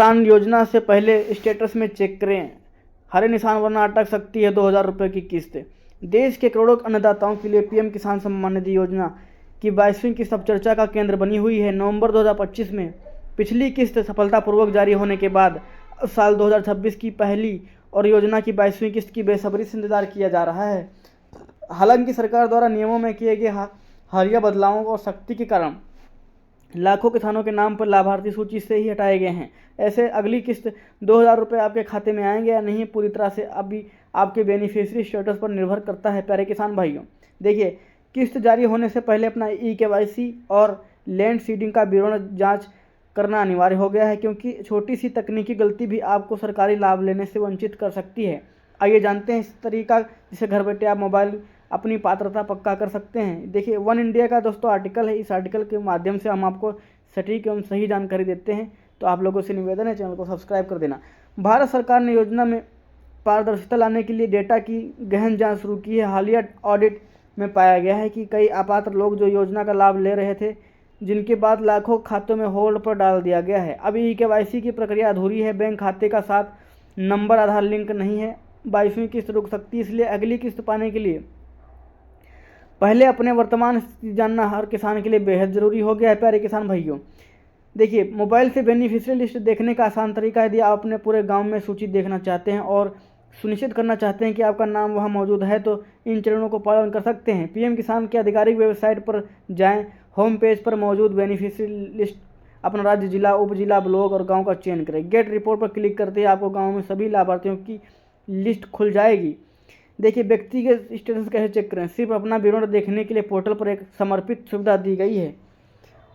किसान योजना से पहले स्टेटस में चेक करें हरे निशान वरना अटक सकती है 2,000 रुपये की किस्त। देश के करोड़ों अन्नदाताओं के लिए पीएम किसान सम्मान निधि योजना की 22वीं किस्त अब चर्चा का केंद्र बनी हुई है। नवंबर 2025 में पिछली किस्त सफलतापूर्वक जारी होने के बाद साल 2026 की पहली और योजना की 22वीं किस्त की बेसब्री से इंतजार किया जा रहा है। हालांकि सरकार द्वारा नियमों में किए गए हालिया बदलावों और सख्ती के कारण लाखों किसानों के नाम पर लाभार्थी सूची से ही हटाए गए हैं। ऐसे अगली किस्त 2,000 रुपये आपके खाते में आएंगे या नहीं, पूरी तरह से अभी आपके बेनिफिशियरी स्टेटस पर निर्भर करता है। प्यारे किसान भाइयों, देखिए, किस्त जारी होने से पहले अपना KYC और लैंड सीडिंग का विवरण जांच करना अनिवार्य हो गया है, क्योंकि छोटी सी तकनीकी गलती भी आपको सरकारी लाभ लेने से वंचित कर सकती है। आइए जानते हैं इस तरीका जिसे घर बैठे आप मोबाइल अपनी पात्रता पक्का कर सकते हैं। देखिए, वन इंडिया का दोस्तों आर्टिकल है। इस आर्टिकल के माध्यम से हम आपको सटीक एवं सही जानकारी देते हैं, तो आप लोगों से निवेदन है चैनल को सब्सक्राइब कर देना। भारत सरकार ने योजना में पारदर्शिता लाने के लिए डेटा की गहन जांच शुरू की है। हालिया ऑडिट में पाया गया है कि कई अपात्र लोग जो योजना का लाभ ले रहे थे, जिनके बाद लाखों खातों में होल्ड पर डाल दिया गया है। अभी KYC की प्रक्रिया अधूरी है। बैंक खाते का साथ नंबर आधार लिंक नहीं है। 22वीं किस्त रुक सकती है, इसलिए अगली किस्त पाने के लिए पहले अपने वर्तमान स्थिति जानना हर किसान के लिए बेहद ज़रूरी हो गया है। प्यारे किसान भाइयों, देखिए, मोबाइल से बेनिफिशियरी लिस्ट देखने का आसान तरीका, यदि आप अपने पूरे गांव में सूची देखना चाहते हैं और सुनिश्चित करना चाहते हैं कि आपका नाम वहां मौजूद है, तो इन चरणों को पालन कर सकते हैं। पीएम किसान के आधिकारिक वेबसाइट पर जाएं। होम पेज पर मौजूद बेनिफिशियरी लिस्ट अपना राज्य, जिला, उप जिला, ब्लॉक और गाँव का चयन करें। गेट रिपोर्ट पर क्लिक करते ही आपको गाँव में सभी लाभार्थियों की लिस्ट खुल जाएगी। देखिए, व्यक्तिगत स्टेटस कैसे चेक करें। सिर्फ अपना विवरण देखने के लिए पोर्टल पर एक समर्पित सुविधा दी गई है।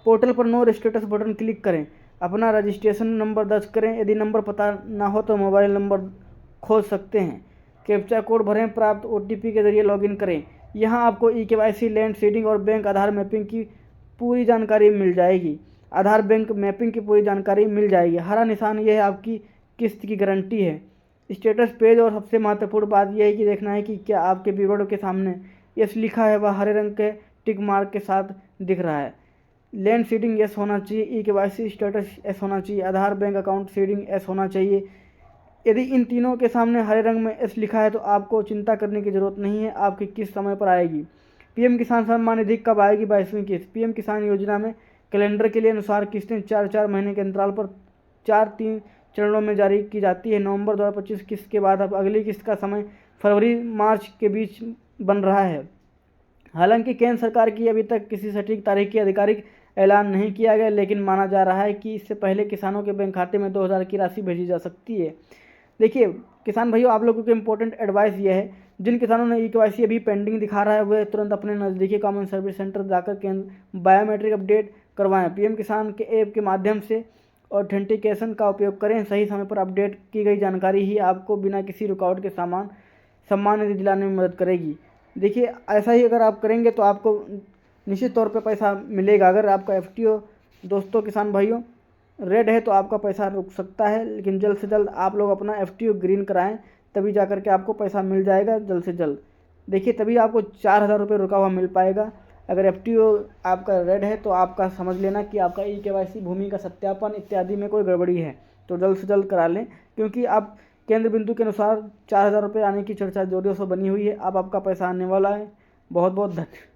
पोर्टल पर नो स्टेटस बटन क्लिक करें, अपना रजिस्ट्रेशन नंबर दर्ज करें। यदि नंबर पता ना हो तो मोबाइल नंबर खोज सकते हैं। कैप्चा कोड भरें, प्राप्त OTP के जरिए लॉगिन करें। यहाँ आपको KYC, लैंड सीडिंग और बैंक आधार मैपिंग की पूरी जानकारी मिल जाएगी। आधार बैंक मैपिंग की पूरी जानकारी मिल जाएगी। हरा निशान, यह आपकी किस्त की गारंटी है। स्टेटस पेज, और सबसे महत्वपूर्ण बात यह है कि देखना है कि क्या आपके विवरण के सामने यस लिखा है, वह हरे रंग के टिक मार्क के साथ दिख रहा है। लैंड सीडिंग यस होना चाहिए, KYC स्टेटस यस होना चाहिए, आधार बैंक अकाउंट सीडिंग यस होना चाहिए। यदि इन तीनों के सामने हरे रंग में यस लिखा है तो आपको चिंता करने की जरूरत नहीं है, आपकी किस्त समय पर आएगी। पीएम किसान सम्मान निधि कब आएगी 22वीं किस्त। पीएम किसान योजना में कैलेंडर के लिए अनुसार किस्तें 4-4 महीने के अंतराल पर 4-3 चरणों में जारी की जाती है। नवंबर 2025 किस्त के बाद अब अगली किस्त का समय फरवरी-मार्च के बीच बन रहा है। हालांकि केंद्र सरकार की अभी तक किसी सटीक तारीख की आधिकारिक ऐलान नहीं किया गया, लेकिन माना जा रहा है कि इससे पहले किसानों के बैंक खाते में 2,000 की राशि भेजी जा सकती है। देखिए किसान भाइयों, आप लोगों को इम्पोर्टेंट एडवाइस ये है, जिन किसानों ने KYC अभी पेंडिंग दिखा रहा है वे तुरंत अपने नज़दीकी कॉमन सर्विस सेंटर जाकर केंद्र बायोमेट्रिक अपडेट करवाएं। पीएम किसान के ऐप के माध्यम से ऑथेंटिकेशन का उपयोग करें। सही समय पर अपडेट की गई जानकारी ही आपको बिना किसी रुकावट के सम्मान निधि दिलाने में मदद करेगी। देखिए, ऐसा ही अगर आप करेंगे तो आपको निश्चित तौर पे पैसा मिलेगा। अगर आपका FTO दोस्तों किसान भाइयों रेड है तो आपका पैसा रुक सकता है, लेकिन जल्द से जल्द आप लोग अपना FTO ग्रीन कराएं, तभी जाकर के आपको पैसा मिल जाएगा जल्द से जल्द। देखिए, तभी आपको 4,000 रुपये रुका हुआ मिल पाएगा। अगर FTO आपका रेड है तो आपका समझ लेना कि आपका KYC, भूमि का सत्यापन इत्यादि में कोई गड़बड़ी है, तो जल्द से जल्द करा लें, क्योंकि अब केंद्र बिंदु के अनुसार 4,000 रुपये आने की चर्चा जोरों से बनी हुई है। अब आपका पैसा आने वाला है। बहुत बहुत धन्यवाद।